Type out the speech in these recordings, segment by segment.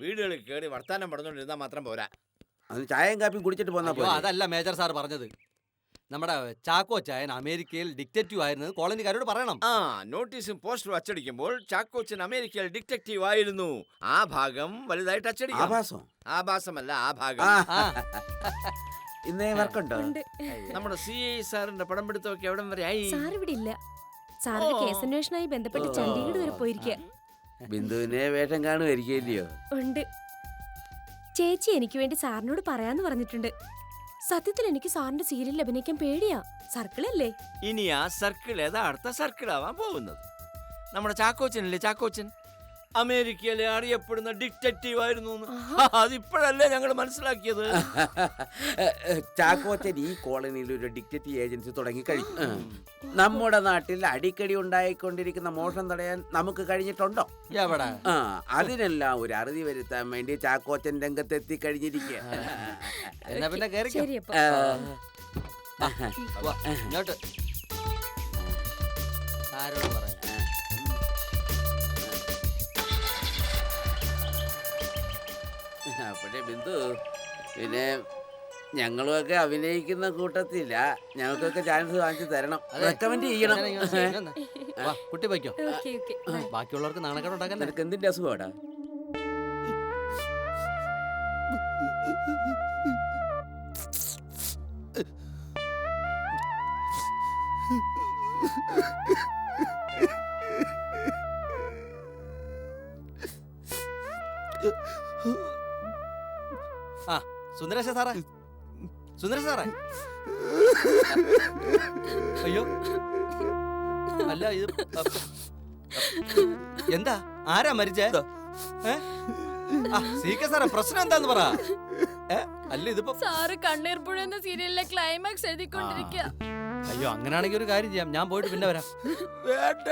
വീടുകളിൽ കയറി വർത്താനം പറഞ്ഞുകൊണ്ടിരുന്നാൽ മാത്രം പോരാ. അത് ചായയും കാപ്പിയും കുടിച്ചിട്ട് പോന്നാ അയ്യോ, അതല്ല മേജർ സാർ പറഞ്ഞത്. നമ്മുടെ ചാക്കോ ചായൻ അമേരിക്കയിൽ ഡിക്റ്റേറ്റീവ് ആയിരുന്നത് കോളനിക്കാരോട് പറയണം. ആ നോട്ടീസും പോസ്റ്ററും അച്ചടിക്കുമ്പോൾ ചാക്കോച്ചൻ അമേരിക്കയിൽ ഡിറ്റക്റ്റീവ് ആയിരുന്നു. ആ ഭാഗം വലുതായിട്ട് അച്ചടിക്കാം. ആഭാസം ആഭാസമല്ല, ആ ഭാഗം. ആ, ഇന്നേ വർക്കുണ്ടോ? ഉണ്ട്. നമ്മുടെ CI സാറിന്റെ പടം പിടുത്തമൊക്കെ എവിടം വരെ ആയി? സാർ ഇവിടെ ഇല്ല. സാറിന്റെ കേസന്വേഷണവുമായി ബന്ധപ്പെട്ട് ചണ്ഡീഗഡ് വരെ പോയിരിക്കുക. ബിന്ദുവിനെ വേഷം കാണുമായിരിക്കുമല്ലയോ? ഉണ്ട്. ചേച്ചി എനിക്ക് വേണ്ടി സാറിനോട് പറയാന്ന് പറഞ്ഞിട്ടുണ്ട്. സത്യത്തിൽ എനിക്ക് സാറിന്റെ സീരിയലിൽ അഭിനയിക്കാൻ പേടിയാ. സർക്കിളല്ലേ? ഇനി ആ സർക്കിൾ യഥാർത്ഥ സർക്കിൾ ആവാൻ പോകുന്നത്. നമ്മുടെ ചാക്കോച്ചനല്ലേ, ചാക്കോച്ചൻ അമേരിക്കയിലെ അറിയപ്പെടുന്ന ഡിറ്റക്റ്റീവ് ആയിരുന്നു. അതിപ്പോഴല്ലേ ഞങ്ങൾ മനസ്സിലാക്കിയത്. ചാക്കോച്ചൻ ഈ കോളനിയിൽ ഒരു ഡിറ്റക്റ്റീവ് ഏജൻസി തുടങ്ങി കഴിഞ്ഞു. നമ്മുടെ നാട്ടിൽ അടിക്കടി ഉണ്ടായിക്കൊണ്ടിരിക്കുന്ന മോഷണം തടയാൻ നമുക്ക് കഴിഞ്ഞിട്ടുണ്ടോ? എവിടെ? അതിനെല്ലാം ഒരു അറുതി വരുത്താൻ വേണ്ടി ചാക്കോച്ചൻ രംഗത്തെത്തി കഴിഞ്ഞിരിക്കുക. എന്നാ പിന്നെ കേറിക്കോ. ശരി അപ്പൊ. വാ, ഇങ്ങോട്ട്. ആരോട് പറയാ? അപ്പോഴേ ബിന്ദു, പിന്നെ ഞങ്ങളുമൊക്കെ അഭിനയിക്കുന്ന കൂട്ടത്തില്ല. ഞങ്ങൾക്കൊക്കെ ചാൻസ് വാങ്ങിച്ചു തരണം, റെക്കമെൻഡ് ചെയ്യണം. വാ, കുട്ടി വയ്ക്കോ. Okay, okay. ബാക്കിയുള്ളവർക്ക് നാണക്കേട് ഉണ്ടാക്കാൻ. നിനക്ക് എന്തിന്റെ അസുഖമാടാ? ആ, സുന്ദരേശ സാറേ, സുന്ദരേശ സാറേ. അയ്യോ, അല്ല ഇത് എന്താ? ആരാ മരിച്ചേ? CK സാറേ, പ്രശ്നം എന്താന്ന് പറ. അല്ല ഇതിപ്പോ സാറ് കണ്ണീർപ്പുഴ എന്ന സീരിയലിലെ ക്ലൈമാക്സ് എഴുതിക്കൊണ്ടിരിക്കുക. അയ്യോ, അങ്ങനെയാണെങ്കിൽ ഒരു കാര്യം ചെയ്യാം, ഞാൻ പോയിട്ട് പിന്നെ വരാം. വേണ്ട,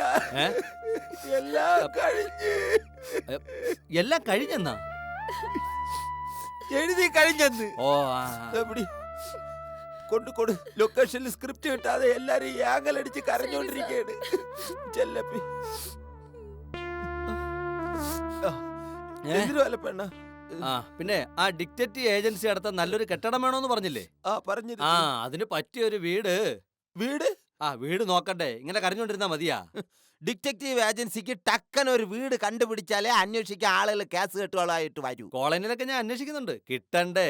എല്ലാം കഴിഞ്ഞെന്നാ? എഴുതി കഴിഞ്ഞെന്ന്. ഓ, കൊണ്ടു ലൊക്കേഷനിൽ സ്ക്രിപ്റ്റ് കിട്ടാതെ എല്ലാരും യാങ്ങലടിച്ച് കരഞ്ഞോണ്ടിരിക്കുകയാണ്. ചെല്ലപ്പി പെണ്ണ. ആ, പിന്നെ ആ ഡിക്റ്റേറ്റീവ് ഏജൻസി അടുത്ത നല്ലൊരു കെട്ടിടം വേണോന്ന് പറഞ്ഞില്ലേ? പറഞ്ഞു. ആ, അതിന് പറ്റിയൊരു വീട്. വീട് നോക്കണ്ടേ, ഇങ്ങനെ കരഞ്ഞോണ്ടിരുന്നാ മതിയാ? ഡിറ്റക്റ്റീവ് ഏജൻസിക്ക് ടക്കൻ ഒരു വീട് കണ്ടുപിടിച്ചാലേ അന്വേഷിക്കാൻ ആളുകൾ കേസ് കെട്ടുകളായിട്ട് വരൂ. കോളനിയിലൊക്കെ ഞാൻ അന്വേഷിക്കുന്നുണ്ട്, കിട്ടണ്ടേ?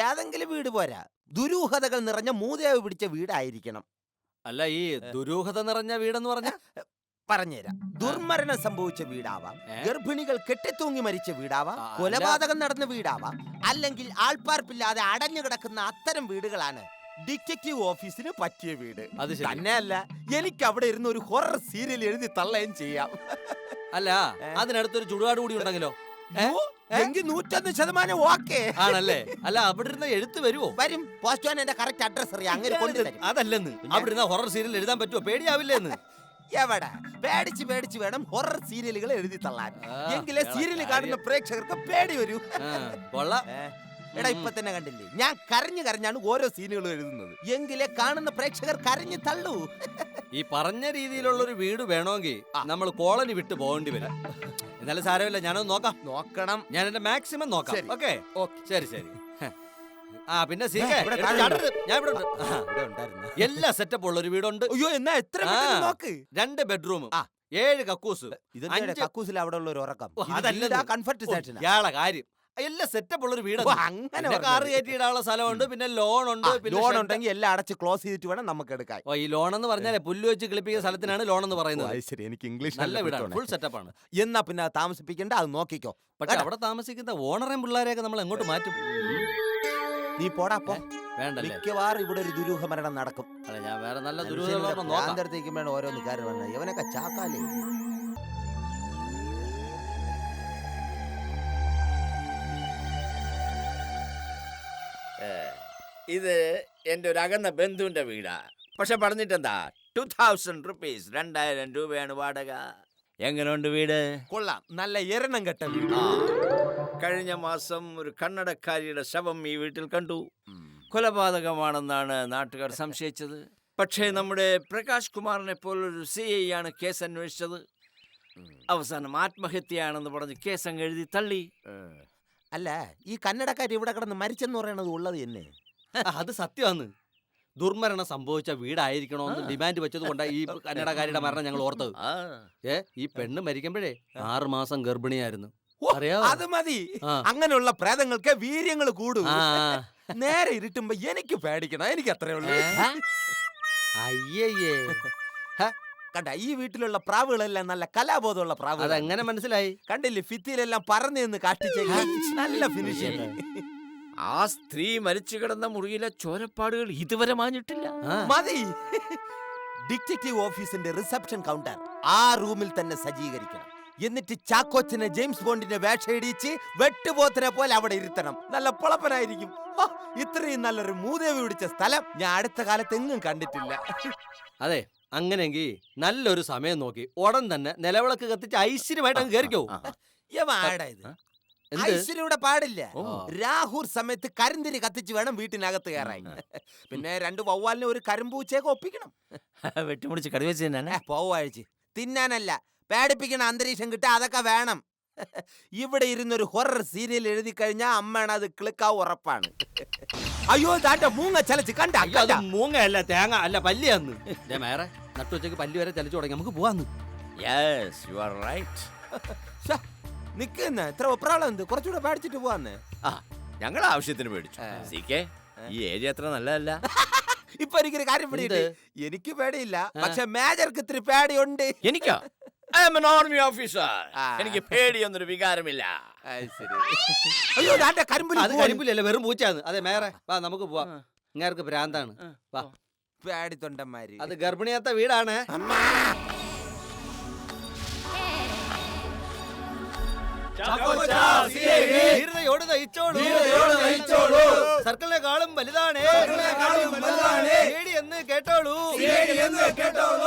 ഏതെങ്കിലും വീട് പോരാ, ദുരൂഹതകൾ നിറഞ്ഞ മൂദേവ് പിടിച്ച വീടായിരിക്കണം. അല്ല, ഈ ദുരൂഹത നിറഞ്ഞ വീടെന്ന് പറഞ്ഞ പറഞ്ഞുതരാം. ദുർമരണം സംഭവിച്ച വീടാവാം, ഗർഭിണികൾ കെട്ടിത്തൂങ്ങി മരിച്ച വീടാവാം, അല്ല. കൊലപാതകം നടന്ന വീടാവാം, അല്ലെങ്കിൽ ആൾപ്പാർപ്പില്ലാതെ അടഞ്ഞു കിടക്കുന്ന അത്തരം വീടുകളാണ് ഡിറ്റക്റ്റീവ് ഓഫീസിന് പറ്റിയ വീട്. അത് ശരി. തന്നെയല്ല, എനിക്ക് അവിടെ ഇരുന്ന് ഒരു ഹൊറർ സീരിയൽ എഴുതി തള്ളുകയും ചെയ്യാം. അല്ല, അതിനടുത്തൊരു ചുടുകാട് കൂടി ഉണ്ടെങ്കിലോ? എങ്കിൽ 101% ഓക്കെ ആണല്ലേ? അല്ല, അവിടെ ഇരുന്ന എഴുത്ത് വരുമോ? വരും. പോസ്റ്റ്മാൻ എന്റെ കറക്റ്റ് അഡ്രസ് അറിയാം, അങ്ങനെ കൊണ്ടുതരും. അതല്ലെന്ന്, അവിടെ ഇരുന്ന ഹൊറർ സീരിയൽ എഴുതാൻ പറ്റുമോ? പേടിയാവില്ലെന്ന്. എവിടെ പേടിച്ച് വേണം ഹൊറർ സീരിയലുകൾ എഴുതി തള്ളാൻ. എങ്കിലേ സീരിയൽ കാണുന്ന പ്രേക്ഷകർക്ക് പേടി വരൂ. കൊള്ളാം. എടാ, ഇപ്പൊ തന്നെ കണ്ടില്ലേ, ഞാൻ കരഞ്ഞാണ് ഓരോ സീനുകളും എഴുതുന്നത്. എങ്കിലേ കാണുന്ന പ്രേക്ഷകർ കരഞ്ഞു തള്ളൂ. ഈ പറഞ്ഞ രീതിയിലുള്ള ഒരു വീട് വേണമെങ്കിൽ നമ്മൾ കോളനി വിട്ട് പോകേണ്ടി വരും. എന്നാലും സാരമില്ല, ഞാനൊന്ന് നോക്കണം. ഞാൻ എന്റെ മാക്സിമം നോക്കാം. ശരി. ഓക്കെ, ശരി. ആ, പിന്നെ CK, ഇവിടെ ഞാൻ ഇവിടെ ഉണ്ട്. ഉണ്ടായിരുന്നു. എല്ലാ സെറ്റപ്പ് ഉള്ള ഒരു വീടുണ്ട്. അയ്യോ, എന്നാ എത്ര പെട്ടെന്ന് നോക്ക്. 2 ബെഡ്റൂം, 7 കക്കൂസ്. ഇതെന്താ കക്കൂസിൽ അവിടെ ഉള്ള ഒരു ഉറക്കം? അതല്ല കംഫർട്ട് സെക്ഷൻ. ഇയാളെ കാര്യം, എല്ലാ സെറ്റപ്പ് ഉള്ള ഒരു വീട്. അങ്ങനെ കാറ് കയറ്റിയിടാനുള്ള സ്ഥലമുണ്ട്, പിന്നെ ലോൺ ഉണ്ട്. ലോൺ ഉണ്ടെങ്കിൽ എല്ലാം അടച്ച് ക്ലോസ് ചെയ്തിട്ട് വേണം നമുക്ക് എടുക്കാൻ. ഈ ലോൺ എന്ന് പറഞ്ഞാലേ പുല്ല് വെച്ച് കിളിപ്പിക്കുന്ന സ്ഥലത്തിനാണ് ലോൺ എന്ന് പറയുന്നത്. ശരി, എനിക്ക് ഇംഗ്ലീഷ് നല്ല വീടാണ്, ഫുൾ സെറ്റപ്പ് ആണ്. എന്നാ പിന്നെ താമസിപ്പിക്കണ്ട, അത് നോക്കിക്കോ. പക്ഷെ അവിടെ താമസിക്കുന്ന ഓണറേയും പിള്ളേരെയൊക്കെ നമ്മൾ എങ്ങോട്ട് മാറ്റും? നീ പോടാ പോ. വേണ്ടല്ലേ? മിക്കവാറും ഇവിടെ ഒരു ദുരൂഹ മരണം നടക്കും. അല്ല, ഞാൻ വേറെ നല്ല ദുരൂഹം നോക്കാം. വേണം ഓരോന്ന് കാര്യം വന്നത്. ഇവനൊക്കെ ചാക്കാലേ. ഇത് എന്റെ ഒരു അകന്ന ബന്ധുവിന്റെ വീടാ. പക്ഷെ പറഞ്ഞിട്ടെന്താ, 2000 rupees, 2000 രൂപയാണ് വാടക. എങ്ങനെയുണ്ട് വീട്? കൊള്ളാം, നല്ല എരണം കെട്ട വീട്. കഴിഞ്ഞ മാസം ഒരു കന്നടക്കാരിയുടെ ശവം ഈ വീട്ടിൽ കണ്ടു. കൊലപാതകമാണെന്നാണ് നാട്ടുകാർ സംശയിച്ചത്. പക്ഷേ നമ്മുടെ പ്രകാശ് കുമാറിനെ പോലൊരു CI ആണ് കേസ് അന്വേഷിച്ചത്. അവസാനം ആത്മഹത്യയാണെന്ന് പറഞ്ഞ് കേസ് അങ്ങ് എഴുതി തള്ളി. അല്ല ഈ കന്നഡക്കാരി ഇവിടെ കിടന്ന് മരിച്ചെന്ന് പറയണത് ഉള്ളത് തന്നെ. അത് സത്യമാണ്. ദുർമരണം സംഭവിച്ച വീടായിരിക്കണോന്ന് ഡിമാൻഡ് വെച്ചത് കൊണ്ടാ ഈ കന്നഡക്കാരിയുടെ മരണം ഞങ്ങൾ ഓർത്തത്. ആ ഈ പെണ്ണ് മരിക്കുമ്പോഴേ 6 മാസം ഗർഭിണിയായിരുന്നു. ഓ, അറിയാവോ? അത് മതി. ആ. അങ്ങനെയുള്ള പ്രേതങ്ങൾക്ക് വീര്യങ്ങൾ കൂടും. ആ. നേരെ ഇരുട്ടുമ്പോ എനിക്ക് പേടിക്കണം. എനിക്ക് അത്രേ ഉള്ളൂ. അയ്യയ്യേ, കണ്ട ഈ വീട്ടിലുള്ള പ്രാവുകളെല്ലാം നല്ല കലാബോധമുള്ള പ്രാവുകൾ. അതെങ്ങനെ മനസ്സിലായി? കണ്ടില്ലേ ഫിത്തിയിലെല്ലാം പറന്നു നിന്ന് കാഷ്ടിച്ചേക്ക്. നല്ല ഫിനിഷിംഗ്. ആ സ്ത്രീ മരിച്ചു കിടന്ന മുറിയിലെ ചോരപ്പാടുകൾ ഇതുവരെ മാഞ്ഞിട്ടില്ല. ആ. മതി. ഡിറ്റക്റ്റീവ് ഓഫീസിന്റെ റിസപ്ഷൻ കൗണ്ടർ ആ റൂമിൽ തന്നെ സജ്ജീകരിക്കണം. എന്നിട്ട് ചാക്കോച്ചനെ ജെയിംസ് ബോണ്ടിന്റെ വേഷയിടിച്ച് വെട്ടുപോത്തിനെ പോലെ അവിടെ ഇരുത്തണം. നല്ല പൊളപ്പനായിരിക്കും. ഹോ, ഇത്രയും നല്ലൊരു മൂദേവി പിടിച്ച സ്ഥലം ഞാൻ അടുത്ത കാലത്ത് എങ്ങും കണ്ടിട്ടില്ല. അതെ, അങ്ങനെയെങ്കിൽ നല്ലൊരു സമയം നോക്കി ഉടൻ തന്നെ നിലവിളക്ക് കത്തിച്ച് ഐശ്വര്യമായിട്ട് അങ്ങ് കയറിക്കോ. ആടാ ഇത് എന്ത്? ഐശ്വര്യയുടെ പാടില്ല. ഓ. രാഹുർ സമയത്ത് കരിന്തിരി കത്തിച്ച് വേണം വീട്ടിനകത്ത് കയറാൻ. പിന്നെ 2 വവ്വാലിനെ ഒരു കരിമ്പൂച്ചയൊക്കെ ഒപ്പിക്കണം. വെട്ടിമുടിച്ച് കടുവച്ച് തന്നെയാണ്. പോവാഴ്ച തിന്നാനല്ല, പേടിപ്പിക്കണ അന്തരീക്ഷം കിട്ടാ അതൊക്കെ വേണം. ഇവിടെ ഇരുന്നൊരു ഹൊറർ സീരിയൽ എഴുതി കഴിഞ്ഞാൽ അമ്മയാണ് അത് ക്ലിക്കാവ് ഉറപ്പാണ്. അയ്യോ താണ്ട മൂങ്ങ ചലച്ച് കണ്ട. അയ്യോ, അത് മൂങ്ങയല്ല, തേങ്ങ അല്ല, പല്ലിയാന്ന്. മേറെ നട്ടുവച്ചേക്ക് പല്ലി വരെ ചലിച്ചു തുടങ്ങി. നമുക്ക് പോവാന്ന്. Yes, you are right. നിക്കുന്ന ഇത്ര ഒപ്രാളം എന്ത്? കുറച്ചുകൂടെ പേടിച്ചിട്ട് പോവാന്ന്. ആ ഞങ്ങൾ ആവശ്യത്തിന് പേടിച്ചു. CK, ഈ ഏരിയ അത്ര നല്ലതല്ല. ഇപ്പൊ എനിക്കൊരു കാര്യം പിടിയിട്ട്. എനിക്ക് പേടിയില്ല, പക്ഷെ മേജർക്ക് ഇത്തിരി പേടിയുണ്ട്. എനിക്കോ? I am an army officer. ആ. എനിക്ക് പേടിയൊന്നൊരു വികാരമില്ല. അയ്യോ താണ്ട കരിമ്പിൽ അത് കരിമ്പില്ലല്ലേ, വെറും പൂച്ചാന്ന്. അതെ മേറെ വാ, നമുക്ക് പോവാം. ഇങ്ങേർക്ക് ഭ്രാന്താണ്. വാ. പേടിത്തൊണ്ടന്മാര്. അത് ഗർഭിണിയാത്ത വീടാണ്. ധീരതയോട് നയിച്ചോളൂ. സർക്കിളിനെക്കാളും വലുതാണ്. CID എന്ന് കേട്ടോളൂ.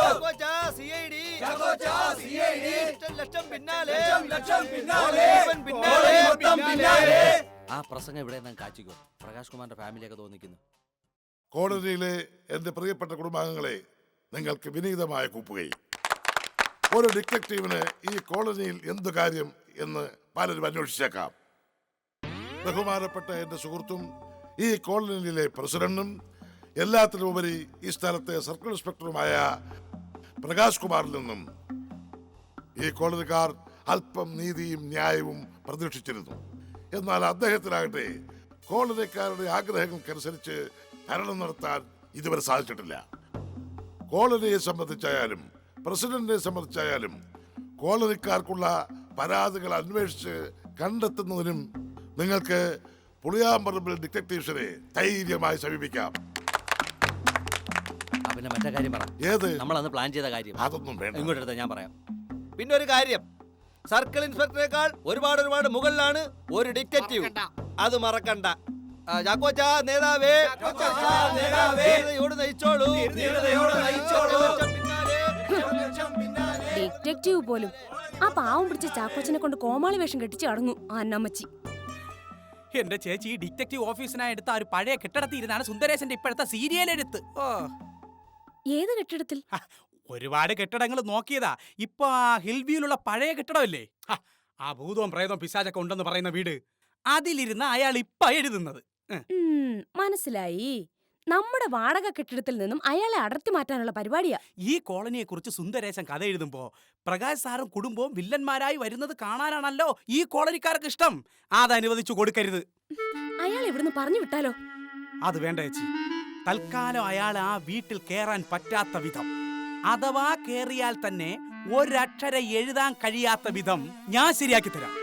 ചാക്കോച്ചാ, CID. ലക്ഷം പിന്നാലെ. ജീവൻ പിന്നാലെ. ആ പ്രസംഗം ഇവിടെ നിന്ന് കാച്ചിക്കോ. പ്രകാശ് കുമാറിന്റെ ഫാമിലിയൊക്കെ തോന്നിക്കുന്നു. കോടതിയിലെ എന്റെ പ്രിയപ്പെട്ട കുടുംബാംഗങ്ങളെ, നിങ്ങൾക്ക് വിനീതമായ കൂപ്പുകൈ. ഒരു ഡിറ്റക്റ്റീവിന് ഈ കോളനിയിൽ എന്തു കാര്യം എന്ന് പലരും അന്വേഷിച്ചേക്കാം. ബഹുമാനപ്പെട്ട എന്റെ സുഹൃത്തും ഈ കോളനിയിലെ പ്രസിഡന്റും എല്ലാത്തിനുമുപരി ഈ സ്ഥലത്തെ സർക്കിൾ ഇൻസ്പെക്ടറുമായ പ്രകാശ് കുമാറിൽ നിന്നും ഈ കോളനിക്കാർ അല്പം നീതിയും ന്യായവും പ്രതീക്ഷിച്ചിരുന്നു. എന്നാൽ അദ്ദേഹത്തിനാകട്ടെ കോളനിക്കാരുടെ ആഗ്രഹങ്ങൾക്കനുസരിച്ച് ഭരണം നടത്താൻ ഇതുവരെ സാധിച്ചിട്ടില്ല. കോളനിയെ സംബന്ധിച്ചായാലും പ്രസിഡന്റിനെ സംബന്ധിച്ചായാലും കോളനിക്കാർക്കുള്ള പരാതികൾ അന്വേഷിച്ച് കണ്ടെത്തുന്നതിനും നിങ്ങൾക്ക് പുളിയാമ്പറമ്പിൽ ഡിറ്റക്റ്റീവ്സിനെ ധൈര്യമായി സമീപിക്കാം. പിന്നെ മറ്റേ കാര്യം പറ. ഏത്? നമ്മളന്ന് പ്ലാൻ ചെയ്ത കാര്യം. അതൊന്നും വേണ്ട. ഇങ്ങോട്ട് എടുത്താ ഞാൻ പറയാം. പിന്നെ ഒരു കാര്യം, സർക്കിൾ ഇൻസ്പെക്ടറേക്കാൾ ഒരുപാട് മുകളിലാണ് ഒരു ഡിറ്റക്റ്റീവ്. അത് മറക്കണ്ട. ചാക്കോച്ചാ നേതാവേ, ധീരതയോട് നയിച്ചോളൂ. ഡിറ്റക്റ്റീവ് പോലും ആ പാവം പിടിച്ച ചാക്കോച്ചനെ കൊണ്ട് കോമാളി വേഷം കെട്ടിച്ച് അടങ്ങും ആ അന്നമ്മച്ചി. എന്റെ ചേച്ചി ഡിറ്റക്റ്റീവ് ഓഫീസിനായി എടുത്ത ഒരു പഴയ കെട്ടിടത്തിൽ ഇരുന്നാണ് സുന്ദരേശന്റെ ഇപ്പോഴത്തെ സീരിയൽ എടുത്ത്. ഏത് കെട്ടിടത്തിൽ? ഒരുപാട് കെട്ടിടങ്ങൾ നോക്കിയതാ. ഇപ്പൊ ആ ഹിൽ വ്യൂലുള്ള പഴയ കെട്ടിടമല്ലേ, ആ ഭൂതവും പ്രേതവും പിശാചൊക്കെ ഉണ്ടെന്ന് പറയുന്ന വീട്, അതിലിരുന്ന് അയാൾ ഇപ്പൊ എഴുതുന്നത്. മനസ്സിലായി. നമ്മുടെ വാടക കെട്ടിടത്തിൽ നിന്നും അയാളെ അടർത്തി മാറ്റാനുള്ള പരിപാടിയാ. ഈ കോളനിയെ കുറിച്ച് സുന്ദരേശൻ കഥ എഴുതുമ്പോ പ്രകാശ് സാറും കുടുംബവും വില്ലന്മാരായി വരുന്നത് കാണാനാണല്ലോ ഈ കോളനിക്കാർക്ക് ഇഷ്ടം. അതനുവദിച്ചു കൊടുക്കരുത്. അയാൾ ഇവിടുന്ന് പറഞ്ഞു വിട്ടാലോ? അത് വേണ്ട ചേച്ചി. തൽക്കാലം അയാൾ ആ വീട്ടിൽ കേറാൻ പറ്റാത്ത വിധം, അഥവാ കേറിയാൽ തന്നെ ഒരക്ഷരം എഴുതാൻ കഴിയാത്ത വിധം ഞാൻ ശരിയാക്കി തരാം.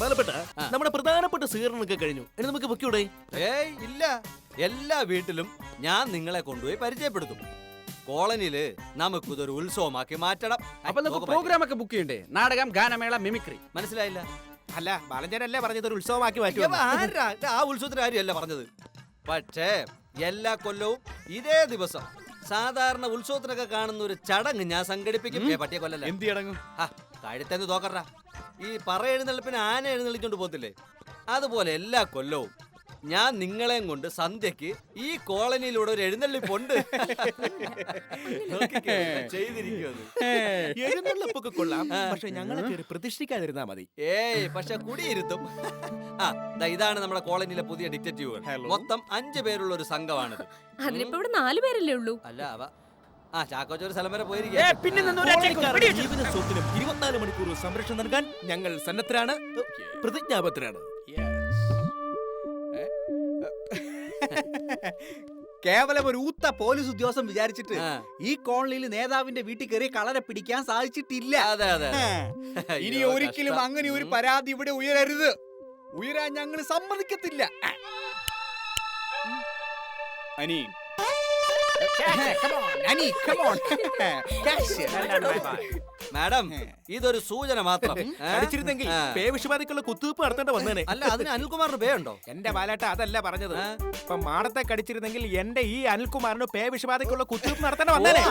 ബലപ്പെട്ട നമ്മുടെ പ്രധാനപ്പെട്ട സ്വീകരണമൊക്കെ കഴിഞ്ഞു. ഇനി നമുക്ക് പൊക്കിയൂടെ? ഏയ് ഇല്ല, എല്ലാ വീട്ടിലും ഞാൻ നിങ്ങളെ കൊണ്ടുപോയി പരിചയപ്പെടുത്തും. കോളനിയില് നമുക്കിതൊരു ഉത്സവമാക്കി മാറ്റണം. അപ്പൊ നമുക്ക് പ്രോഗ്രാം ഒക്കെ ബുക്ക് ചെയ്യണ്ടേ? നാടകം, ഗാനമേള, മിമിക്രി. മനസ്സിലായില്ല? അല്ല, ബാലഞ്ചേരല്ലേ പറഞ്ഞത് ഒരു ഉത്സവമാക്കി മാറ്റി? ആ ഉത്സവത്തിന്റെ കാര്യമല്ല പറഞ്ഞത്. പക്ഷേ എല്ലാ കൊല്ലവും ഇതേ ദിവസം സാധാരണ ഉത്സവത്തിനൊക്കെ കാണുന്ന ഒരു ചടങ്ങ് ഞാൻ സംഘടിപ്പിക്കും. പട്ടിയെ കൊല്ലല്ല. എന്ത് ചടങ്ങും? കഴുത്തെന്ന് തോക്കറ. ഈ പറ എഴുന്നള്ളിപ്പിന് ആന എഴുന്നള്ളിക്കൊണ്ട് പോകത്തില്ലേ, അതുപോലെ എല്ലാ കൊല്ലവും ഞാൻ നിങ്ങളെയും കൊണ്ട് സന്ധ്യക്ക് ഈ കോളനിയിലൂടെ ഒരു എഴുന്നള്ളിപ്പുണ്ട്. എഴുന്നള്ളിപ്പൊക്കെ കൊള്ളാം, പക്ഷെ ഞങ്ങളെ കയറി പ്രതിഷ്ഠിക്കാതിരുന്നാ മതി. ഏയ് പക്ഷെ കുടിയിരുത്തും. ഇതാണ് നമ്മുടെ കോളനിയിലെ പുതിയ ഡിറ്റക്റ്റീവുകൾ. മൊത്തം 5 പേരുള്ള ഒരു സംഘമാണിത്. അതിനിപ്പോ ഇവിടെ 4 പേരല്ലേ ഉള്ളൂ. അല്ല അവ ചാക്കോച്ചൊരു സ്ഥലം വരെ പോയിരിക്കും. ജീവന സ്വത്തിനും 24 മണിക്കൂർ സംരക്ഷണം നൽകാൻ ഞങ്ങൾ സന്നദ്ധരാണ്, പ്രതിജ്ഞാബദ്ധരാണ്. കേവലം ഒരു ഊത്ത പോലീസ് ഉദ്യോഗസ്ഥൻ വിചാരിച്ചിട്ട് ഈ കോളനിയിൽ നേതാവിന്റെ വീട്ടിൽ കയറി കളരെ പിടിക്കാൻ സാധിച്ചിട്ടില്ല. ഇനി ഒരിക്കലും അങ്ങനെ ഒരു പരാതി ഇവിടെ ഉയരരുത്. ഉയരാൻ ഞങ്ങൾ സമ്മതിക്കത്തില്ല. അനി മാഡം, ഇതൊരു സൂചന മാത്രം. അടിച്ചിരുന്നെങ്കിൽ പേ വിഷബാധയ്ക്കുള്ള കുത്തിവെപ്പ് നടത്തേണ്ട വന്നേനെ. അല്ല, അതിന് അനിൽകുമാറിന് പേ ഉണ്ടോ? എന്റെ ബാലേട്ട അതല്ല പറഞ്ഞത്. ഇപ്പൊ മാടത്തെ കടിച്ചിരുന്നെങ്കിൽ എന്റെ ഈ അനിൽകുമാറിന് പേ വിഷബാധയ്ക്കുള്ള കുത്തിവെപ്പ് നടത്തേണ്ട വന്നേനെ.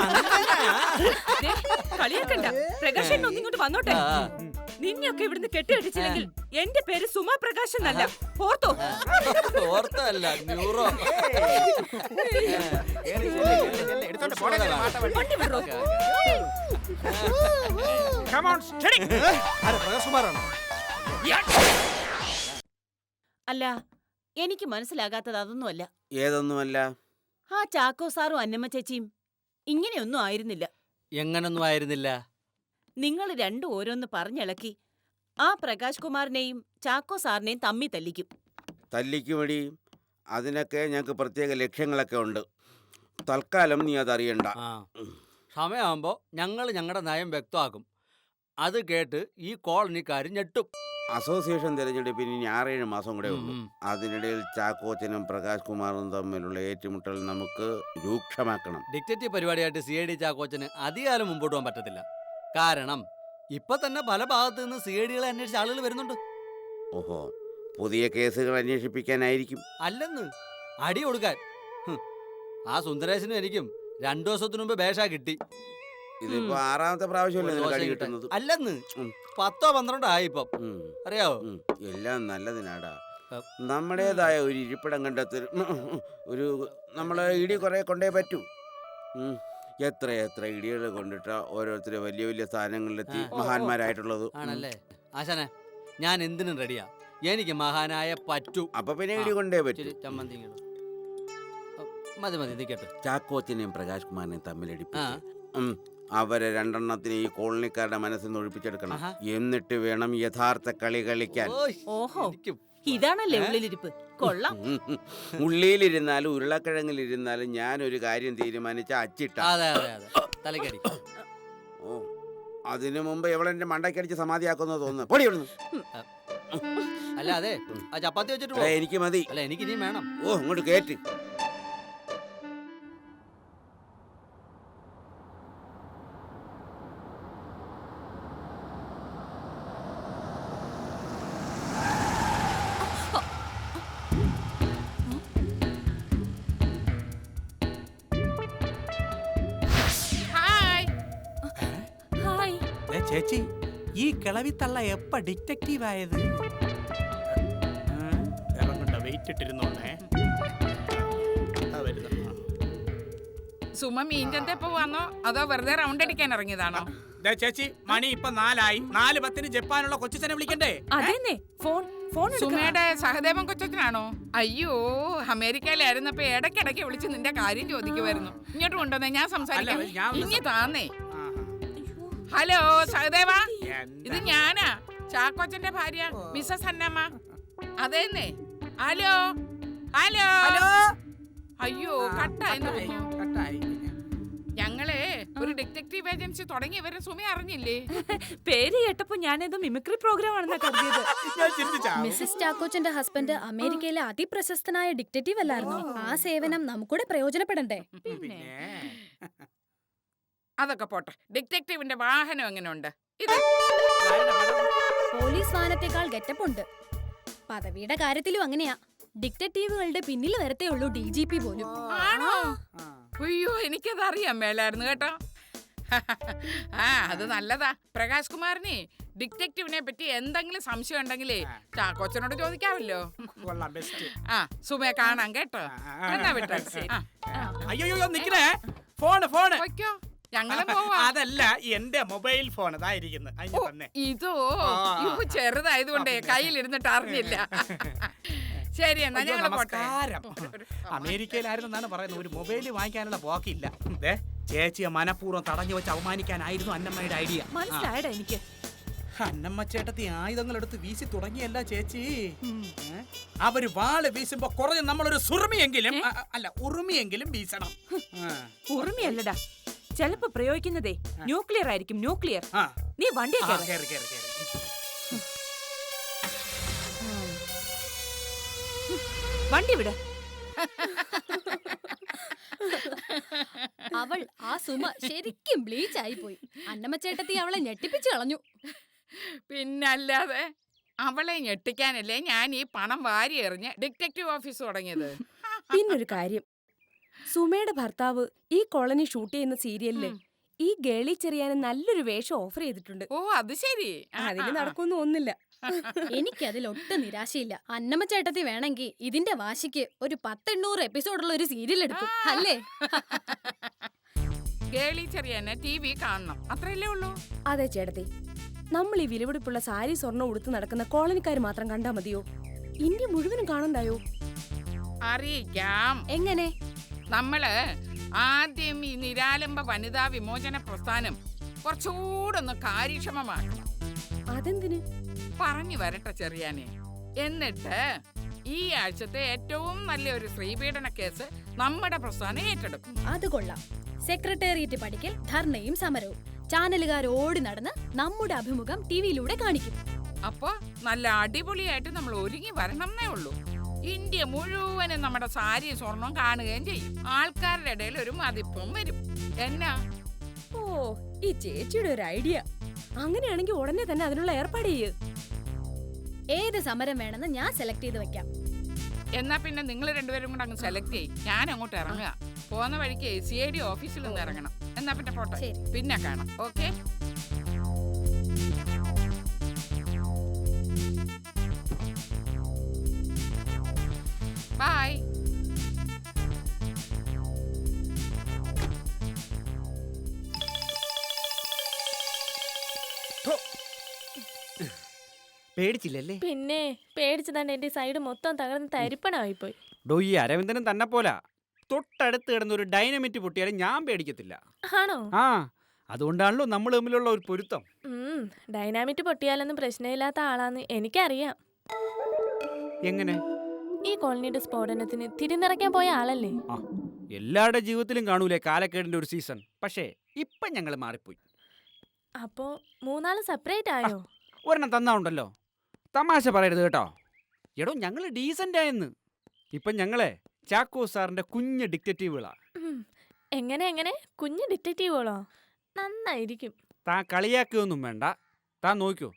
കളിയാക്കണ്ട. പ്രകാശൻ ഒന്നിങ്ങോട്ട് വന്നോട്ടെ. നിന്നെയൊക്കെ ഇവിടുന്ന് കെട്ടിയടിച്ചില്ലെങ്കിൽ എന്റെ പേര് സുമാ പ്രകാശ് എന്നല്ല. ഓർത്തോ? ഓർത്തല്ല, ന്യൂറോ. പ്രകാശ്കുമാറാണോ? അല്ല, എനിക്ക് മനസ്സിലാകാത്തത് അതൊന്നുമല്ല. ഏതൊന്നുമല്ല? ആ ചാക്കോ സാറും അന്നമ്മ ചേച്ചിയും ഇങ്ങനെയൊന്നും ആയിരുന്നില്ല. എങ്ങനൊന്നും ആയിരുന്നില്ല? നിങ്ങൾ രണ്ടും ഓരോന്ന് പറഞ്ഞിളക്കി ആ പ്രകാശ് കുമാറിനെയും ചാക്കോ സാറിനെയും തമ്മി തല്ലിക്കും. തല്ലിക്കുമടി. അതിനൊക്കെ ഞങ്ങൾക്ക് പ്രത്യേക ലക്ഷ്യങ്ങളൊക്കെ ഉണ്ട്. തൽക്കാലം നീ അതറിയണ്ട. സമയമാകുമ്പോ ഞങ്ങൾ ഞങ്ങളുടെ നയം വ്യക്തമാക്കും. അത് കേട്ട് ഈ കോളനിക്കാർ ഞെട്ടും. അസോസിയേഷൻ തിരഞ്ഞെടുപ്പിന് ഇനി 6-7 മാസം കൂടെ ഉള്ളൂ. അതിനിടയിൽ ചാക്കോച്ചനും പ്രകാശ് കുമാറും തമ്മിലുള്ള ഏറ്റുമുട്ടൽ നമുക്ക് രൂക്ഷമാക്കണം. ഡിക്റ്റേറ്റീവ് പരിപാടിയായിട്ട് CID ചാക്കോച്ചന് അധികാലം മുമ്പോട്ട് പോകാൻ പറ്റത്തില്ല. കാരണം ഇപ്പൊ തന്നെ പല ഭാഗത്തു നിന്ന് CIDകളെ അന്വേഷിച്ച ആളുകൾ വരുന്നുണ്ട്. ഓഹോ, പുതിയ കേസുകൾ അന്വേഷിപ്പിക്കാനായിരിക്കും. അല്ലെന്ന്, അടി കൊടുക്കാൻ. ആ സുന്ദരേശനും എനിക്കും 2 ദിവസത്തിനു മുമ്പ് ബേഷ കിട്ടി. ഇതിപ്പോ 6ാമത്തെ പ്രാവശ്യമല്ലേ കിട്ടുന്നത്? അല്ലെന്ന്, 10-12 ആയി ഇപ്പം. അറിയാവോ? എല്ലാം നല്ലതിനാടാ. നമ്മുടേതായ ഒരു ഇരിപ്പിടം കണ്ടെത്തി നമ്മളെ ഇടി കുറെ കൊണ്ടേ പറ്റൂ. എത്ര ഇടികൾ കൊണ്ടിട്ടാ ഓരോരുത്തരും വലിയ വലിയ സ്ഥാനങ്ങളിലെത്തി മഹാന്മാരായിട്ടുള്ളത്. ആണല്ലേ ആശാനെ, ഞാൻ എന്തിനും റെഡിയാ. എനിക്ക് മഹാനായ പറ്റൂ. അപ്പൊ പിന്നെ ഇടി കൊണ്ടേ പറ്റൂ. ചമ്മന്തി മതി നിൽക്കട്ടെ. ചാക്കോച്ചനെയും പ്രകാശ് കുമാറിനെയും തമ്മിലടിപ്പിച്ച് അവരെ 2 ഈ കോളനിക്കാരുടെ മനസ്സിൽ നിന്ന് ഒഴിപ്പിച്ചെടുക്കണം. എന്നിട്ട് വേണം യഥാർത്ഥ കളി കളിക്കാൻ. ഓഹോ, ഇതാണല്ലേ ഉള്ളിലിരിപ്പ്. കൊള്ളാം. ഉള്ളിയിലിരുന്നാലും ഉരുളക്കിഴങ്ങിലിരുന്നാലും ഞാനൊരു കാര്യം തീരുമാനിച്ച അച്ചിട്ട. തലക്കടി. ഓ, അതിനു മുമ്പ് എവളെന്റെ മണ്ടക്കടിച്ച് സമാധിയാക്കുന്നത് തോന്നുന്നു. പൊടി ഇവിടുന്ന്. അല്ല, അതെ ആ ചപ്പാത്തി വെച്ചിട്ട് എനിക്ക് മതി. അല്ല, എനിക്ക് ഇനിയും വേണം. ഓ, ഇങ്ങോട്ട് കേറ്റ്. ചേച്ചി, ഈ കിളവി തള്ള എപ്പ ഡിറ്റക്റ്റീവ് ആയത്? വെയിറ്റ് ഇട്ടിരുന്നോളേ. സുമ മീൻചന്ത ഇപ്പൊ വന്നോ അതോ വെറുതെ റൗണ്ട് അടിക്കാൻ ഇറങ്ങിയതാണോ? ചേച്ചി, മണി ഇപ്പൊ 4 4:10 ജപ്പാനുള്ള കൊച്ചിനെ വിളിക്കണ്ടേ? അതെന്നെ, ഫോൺ സുമയുടെ സഹദേവൻ കൊച്ചനാണോ? അയ്യോ, അമേരിക്കയിലായിരുന്നപ്പോ ഇടയ്ക്കിടയ്ക്ക് വിളിച്ച് നിന്റെ കാര്യം ചോദിക്കുമായിരുന്നു. ഇങ്ങോട്ട് കൊണ്ടുവന്നേ, ഞാൻ സംസാരിക്കാം. ഇങ്ങി താന്നേ. ഹലോ സഹദേവ, ഇത് ഞാനാ, ചാക്കോച്ചന്റെ ഭാര്യ മിസ്സസ് അന്നമ്മ. അതേന്നേ. Hello hello. അയ്യോ, കട്ടായി. ഞങ്ങള് ഒരു ഡിറ്റക്റ്റീവ് ഏജൻസി തുടങ്ങിയവരെ സുമ അറിഞ്ഞില്ലേ? പേര് കേട്ടപ്പോ ഞാനേതോ മിമിക്രി പ്രോഗ്രാം ആണെന്നാ കരുതിയത്. മിസ്സിസ് ചാക്കോച്ചന്റെ ഹസ്ബൻഡ് അമേരിക്കയിലെ അതിപ്രശസ്തനായ ഡിക്റ്റേറ്റീവ് അല്ലായിരുന്നോ? ആ സേവനം നമുക്കൂടെ പ്രയോജനപ്പെടണ്ടേ? പിന്നെ അതൊക്കെ പോട്ടെ, ഡിറ്റക്റ്റീവിന്റെ വാഹനം എങ്ങനെയുണ്ട്? ഇത് പോലീസ് വാഹനത്തെക്കാൾ ഗെറ്റപ്പുണ്ട്. പദവിയുടെ കാര്യത്തിലും അങ്ങനെയാ. ഡിക്റ്റേറ്റീവുകളുടെ പിന്നിൽ വരത്തേ ഉള്ളൂ DGP പോലും. ആണോ? അയ്യോ, എനിക്കത് അറിയാൻ മേലായിരുന്നു കേട്ടോ. അത് നല്ലതാ. പ്രകാശ് കുമാറിനെ ഡിറ്റക്റ്റീവിനെ പറ്റി എന്തെങ്കിലും സംശയം ഉണ്ടെങ്കിലേ ചാക്കോച്ചനോട് ചോദിക്കാമല്ലോ. ആ, സുമയെ കാണാം കേട്ടോ. എന്നാ വിട്ടോ? അയ്യോ നിക്കണേ, ഫോണ് വയ്ക്കോ, ഞങ്ങളും പോവാ. അതല്ല, എന്റെ മൊബൈൽ ഫോൺ അതായിരിക്കുന്നു. ഇതോ ചെറുതായതുകൊണ്ടേ കയ്യിലിരുന്നിട്ട് അറിഞ്ഞില്ല. ശരി, എന്നാ ഞങ്ങൾ നമസ്കാരം. അമേരിക്കയിലായിരുന്നെന്നാണ് പറയുന്നത്. ഒരു മൊബൈൽ വാങ്ങിക്കാനുള്ള പോക്കില്ല. ചേച്ചിയെ മനഃപൂർവ്വം തടഞ്ഞു വെച്ച് അവമാനിക്കാനായിരുന്നു അന്നമ്മയുടെ ഐഡിയ. മനസ്സിലായടാ എനിക്ക്. അന്നമ്മ ചേട്ടത്തി ആയുധങ്ങൾ എടുത്ത് വീശി തുടങ്ങിയല്ല ചേച്ചി. അവര് വാള് വീശുമ്പോ കുറഞ്ഞ നമ്മളൊരു സുറുമിയെങ്കിലും ഉറുമിയെങ്കിലും വീശണം. ഉറുമിയല്ലടാ, ചിലപ്പോ പ്രയോഗിക്കുന്നതേ ന്യൂക്ലിയർ ആയിരിക്കും. ന്യൂക്ലിയർ. നീ വണ്ടി വണ്ടി വിട. അവൾ ആ സുമ ശരിക്കും ബ്ലീച്ച് ആയി പോയി. അന്നമ്മ ചേട്ടത്തി അവളെ ഞെട്ടിപ്പിച്ചു കളഞ്ഞു. പിന്നല്ലാതെ, അവളെ ഞെട്ടിക്കാനല്ലേ ഞാൻ ഈ പണം വാരി എറിഞ്ഞ് ഡിറ്റക്റ്റീവ് ഓഫീസ് തുടങ്ങിയത്. പിന്നൊരു കാര്യം, സുമയുടെ ഭർത്താവ് ഈ കോളനി ഷൂട്ട് ചെയ്യുന്ന സീരിയലില് ഈ ഗേളി ചെറിയാന് നല്ലൊരു വേഷം ഓഫർ ചെയ്തിട്ടുണ്ട്. ഓ, അത് ശരി. അതിന് നടക്കുമെന്ന് തോന്നുന്നില്ല. എനിക്കതിൽ ഒട്ടും നിരാശയില്ല. അന്നമ്മ ചേട്ടത്തി വേണമെങ്കിൽ ഇതിന്റെ വാശിക്ക് ഒരു 10-800 എപ്പിസോഡുള്ള ഒരു സീരിയൽ എടുക്കും, അല്ലേ? ഗേളി ചെറിയാനെ TV കാണണം, അത്രയല്ലേ ഉള്ളൂ. അതെ ചേട്ടത്തി, നമ്മൾ ഈ വിലപിടിപ്പുള്ള സാരി സ്വർണ്ണം ഉടുത്ത് നടക്കുന്ന കോളനിക്കാർ മാത്രം കണ്ടാ മതിയോ? ഇന്ത്യ മുഴുവനും കാണണ്ടായോ? അറിയിക്കാം. എങ്ങനെ? നമ്മള് ആദ്യം ഈ നിരാലംബ വനിതാ വിമോചന പ്രസ്ഥാനം കുറച്ചുകൂടൊന്ന് കാര്യക്ഷമമാക്കണം. അതെന്തിന്? പറഞ്ഞു വരട്ടെ ചെറിയാനെ. എന്നിട്ട് ഈ ആഴ്ചത്തെ ഏറ്റവും നല്ലൊരു സ്ത്രീപീഡന കേസ് നമ്മുടെ പ്രസ്ഥാനം ഏറ്റെടുക്കും. അത് കൊള്ളാം. സെക്രട്ടേറിയറ്റ് പഠിക്കൽ ധർണയും സമരവും ചാനലുകാർ ഓടി നടന്ന് നമ്മുടെ അഭിമുഖം ടിവിയിലൂടെ കാണിക്കും. അപ്പൊ നല്ല അടിപൊളിയായിട്ട് നമ്മൾ ഒരുങ്ങി വരണമെന്നേ ഉള്ളൂ. ഇന്ത്യ മുഴുവനും നമ്മുടെ സാരി സ്വർണം കാണുകയും ചെയ്യും. ആൾക്കാരുടെ ഇടയിൽ ഒരു മതിപ്പും വരും. എന്നാ? ഓ, ഈ ചേച്ചിയുടെ ഒരു ഐഡിയ. അങ്ങനെയാണെങ്കിൽ ഉടനെ തന്നെ അതിനുള്ള ഏർപ്പാട് ചെയ്യ്. ഏത് സമരം വേണമെന്ന് ഞാൻ സെലക്ട് ചെയ്ത് വെക്കാം. എന്നാ പിന്നെ നിങ്ങൾ രണ്ടുപേരും കൂടെ അങ്ങ് സെലക്ട് ചെയ്യും. ഞാൻ അങ്ങോട്ട് ഇറങ്ങുക. പോകുന്ന വഴിക്ക് CID ഓഫീസിൽ നിന്ന് ഇറങ്ങണം. എന്നാ പിന്നെ പോട്ടെ, പിന്നെ കാണാം. ഓക്കെ. ബൈ. പേടിച്ചില്ലല്ലേ? പിന്നെ പേടിച്ചതാണ്. എന്റെ സൈഡ് മൊത്തം തകർന്ന് തരിപ്പണായിപ്പോയി. ഈ അരവിന്ദനും തന്നെ പോല തൊട്ടടുത്ത് കിടന്ന ഒരു ഡൈനമിറ്റ് പൊട്ടിയാലും ഞാൻ പേടിക്കത്തില്ല. ആണോ? ആ, അതുകൊണ്ടാണല്ലോ നമ്മൾ തമ്മിലുള്ള ഒരു പൊരുത്തം. ഡൈനാമിറ്റ് പൊട്ടിയാലൊന്നും പ്രശ്നമില്ലാത്ത ആളാന്ന് എനിക്കറിയാം. എങ്ങനെ? ഈ കോളനിയുടെ സ്ഫോടനത്തിന് തിരിനിറയ്ക്കാൻ പോയ ആളല്ലേ? എല്ലാവരുടെ ജീവിതത്തിലും കാണൂലേ കാലക്കേടിന്റെ ഒരു സീസൺ. പക്ഷേ ഇപ്പൊ ഞങ്ങൾ മാറിപ്പോയി. അപ്പോ മൂന്നാള് സെപ്പറേറ്റ് ആയോ? ഒരെണ്ണം തന്നാ തമാശ പറയരുത് കേട്ടോ. എടോ, ഞങ്ങൾ ഡീസന്റ് ആയെന്ന്. ഇപ്പൊ ഞങ്ങളെ ചാക്കോ സാറിന്റെ കുഞ്ഞ് ഡിറ്റക്റ്റീവുകളാ. എങ്ങനെ കുഞ്ഞ് ഡിറ്റക്റ്റീവുകളോ? നന്നായിരിക്കും. താൻ കളിയാക്കുകയൊന്നും വേണ്ട. താൻ നോക്കൂ,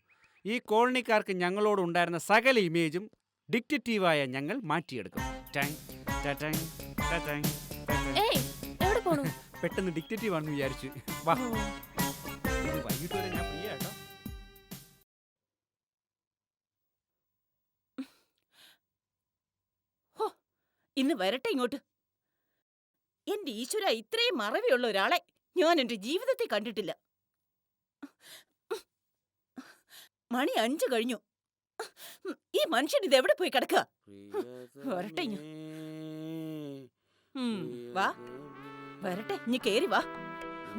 ഈ കോളനിക്കാർക്ക് ഞങ്ങളോട് ഉണ്ടായിരുന്ന സകല ഇമേജും ഡിറ്റക്റ്റീവായ ഞങ്ങൾ മാറ്റിയെടുക്കും. പെട്ടെന്ന് ഡിറ്റക്റ്റീവ് ആണെന്ന് വിചാരിച്ചു. വാ, വൈകിട്ട് വരെ ഞാൻ ഫ്രീ ആട്ടോ. ഇന്ന് വരട്ടെ ഇങ്ങോട്ട്. എന്റെ ഈശ്വര, ഇത്രയും മറവിയുള്ള ഒരാളെ ഞാൻ എന്റെ ജീവിതത്തിൽ കണ്ടിട്ടില്ല. മണി 5 കഴിഞ്ഞു. ഈ മനുഷ്യൻ ഇത് എവിടെ പോയി കിടക്കുക? വരട്ടെ, വാ, വരട്ടെ, ഇനി കേറി വാ.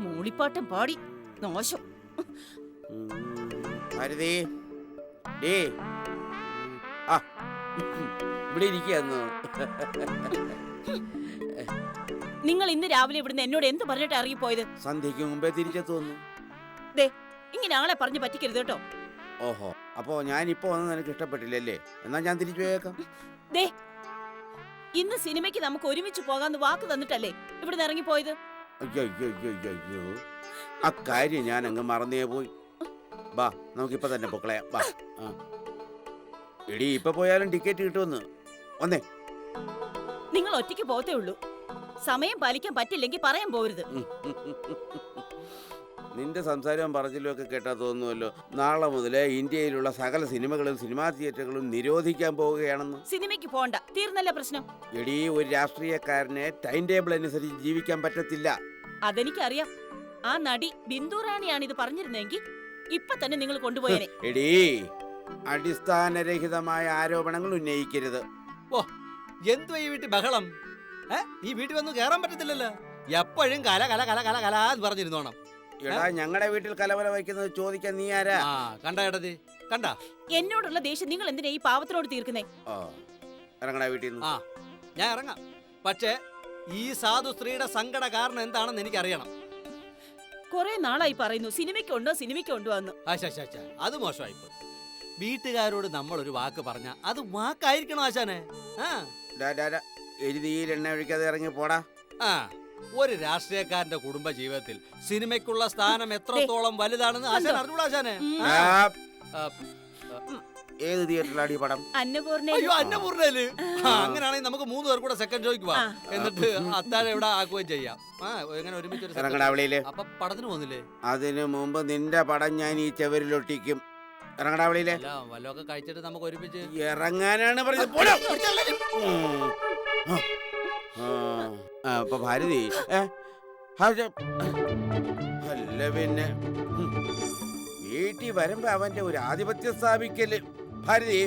മൂളിപ്പാട്ടം പാടി നാശം. ഇവിടെ ഇരിക്കുന്നു. നിങ്ങൾ ഇന്ന് രാവിലെ ഇവിടുന്ന് എന്നോട് എന്ത് പറഞ്ഞിട്ട് ഇറങ്ങിപ്പോയത്? സന്ധ്യയ്ക്ക് മുമ്പേ തിരിച്ചെത്തുന്നു. ദേ, ഇങ്ങനെ ആളെ പറഞ്ഞു പറ്റിക്കരുത് കേട്ടോ. ഓഹോ, അപ്പോ ഞാൻ ഇപ്പൊ വന്നത് നിനക്ക് ഇഷ്ടപ്പെട്ടില്ലല്ലേ? എന്നാ ഞാൻ തിരിച്ചു പോയേക്കാം. ദേ, ഇന്ന് സിനിമയ്ക്ക് നമുക്ക് ഒരുമിച്ച് പോകാന്ന് വാക്ക് തന്നിട്ടല്ലേ ഇവിടുന്ന് ഇറങ്ങിപ്പോയത്? അയ്യോ അയ്യോ അയ്യോ അയ്യോ അയ്യോ, ആ കാര്യം ഞാൻ അങ്ങ് മറന്നേ പോയി. ബാ, നമുക്കിപ്പൊ തന്നെ പൊക്കളയാം. ബാ. എടി, ഇപ്പൊ പോയാലും ടിക്കറ്റ് കിട്ടുമെന്ന്. ഒന്നേ, നിങ്ങൾ ഒറ്റയ്ക്ക് പോകത്തേ ഉള്ളൂ. സമയം പാലിക്കാൻ പറ്റില്ലെങ്കിൽ പറയാൻ പോരുത്. നിന്റെ സംസാരവും പറച്ചിലും ഒക്കെ കേട്ടാ തോന്നുമല്ലോ നാളെ മുതൽ ഇന്ത്യയിലുള്ള സകല സിനിമകളും സിനിമാ തിയേറ്ററുകളും നിരോധിക്കാൻ പോവുകയാണെന്ന്. സിനിമയ്ക്ക് പോണ്ട, തീർന്നല്ല പ്രശ്നം. എടി, ഒരു രാഷ്ട്രീയക്കാരനെ ടൈം ടേബിൾ അനുസരിച്ച് ജീവിക്കാൻ പറ്റത്തില്ല. അതെനിക്കറിയാം. ആ നടി ബിന്ദു റാണിയാണ് ഇത് പറഞ്ഞിരുന്നെങ്കിൽ ഇപ്പൊ തന്നെ നിങ്ങൾ കൊണ്ടുപോയേനെ. എടീ, അടിസ്ഥാനരഹിതമായ ആരോപണങ്ങൾ ഉന്നയിക്കരുത്. ഓ, എന്തുവാ ഈ വീട്ടിൽ ബഹളം? ഈ വീട്ടിൽ വന്ന് കേറാൻ പറ്റത്തില്ലല്ലോ. എപ്പോഴും കല കല കല കല കല എന്ന് പറഞ്ഞിരുന്നോണം. എടാ, ഞങ്ങളുടെ വീട്ടിൽ കലവറ വയ്ക്കുന്നത് ചോദിക്കാൻ നീ ആരാ? കണ്ട ഏട്ടതി, കണ്ട എന്നോടുള്ള ദേഷ്യം നിങ്ങൾ എന്തിനാ ഈ പാവത്തിനോട് തീർക്കുന്നേ? ഇറങ്ങണ വീട്ടിൽ നിന്ന്. ഞാൻ ഇറങ്ങാം. പക്ഷേ ഈ സാധു സ്ത്രീയുടെ സങ്കട കാരണം എന്താണെന്ന് എനിക്ക് അറിയണം. കുറെ നാളായി പറയുന്നു സിനിമയ്ക്കുണ്ടോ സിനിമയ്ക്കുണ്ടോ എന്ന്. അത് മോശമായിപ്പോ. വീട്ടുകാരോട് നമ്മൾ ഒരു വാക്ക് പറഞ്ഞ അത് വാക്കായിരിക്കണം ആശാനെ. എഴുതിയിൽ എണ്ണ ഒഴിക്കാതെ ഇറങ്ങി പോടാ. ഒരു രാഷ്ട്രീയക്കാരന്റെ കുടുംബ ജീവിതത്തിൽ സിനിമയ്ക്കുള്ള സ്ഥാനം എത്രത്തോളം വലുതാണെന്ന് ആശാൻ അറിഞ്ഞൂടാ ആശാനെ? ഏത് തിയേറ്ററിലാടി പടം? അന്നപൂർണ്ണ. അന്നപൂർണ്ണയില്. അങ്ങനെയാണെങ്കിൽ നമുക്ക് 3 പേർ കൂടെ സെക്കൻഡ് ഷോയ്ക്ക് പോവാം. എന്നിട്ട് അത്താഴം ഇവിടെ ആക്കുകയും ചെയ്യാം. എങ്ങനെ ഒരുമിച്ച് ഇറങ്ങടാവളിയില്. അപ്പൊ പടത്തിന് പോകുന്നില്ലേ? അതിനു മുമ്പ് നിന്റെ പടം ഞാൻ ഈ ചെവരിലൊട്ടിക്കും. ഇറങ്ങടാവളിയിലെ. വല്ലതൊക്കെ കഴിച്ചിട്ട് നമുക്ക് ഒരുമിച്ച് ഇറങ്ങാനാണ് പറഞ്ഞത്. അപ്പൊ ഭാരതി അല്ല, പിന്നെ വീട്ടിൽ വരുമ്പോ അവന്റെ ഒരു ആധിപത്യം സ്ഥാപിക്കല്. ഭാരതി,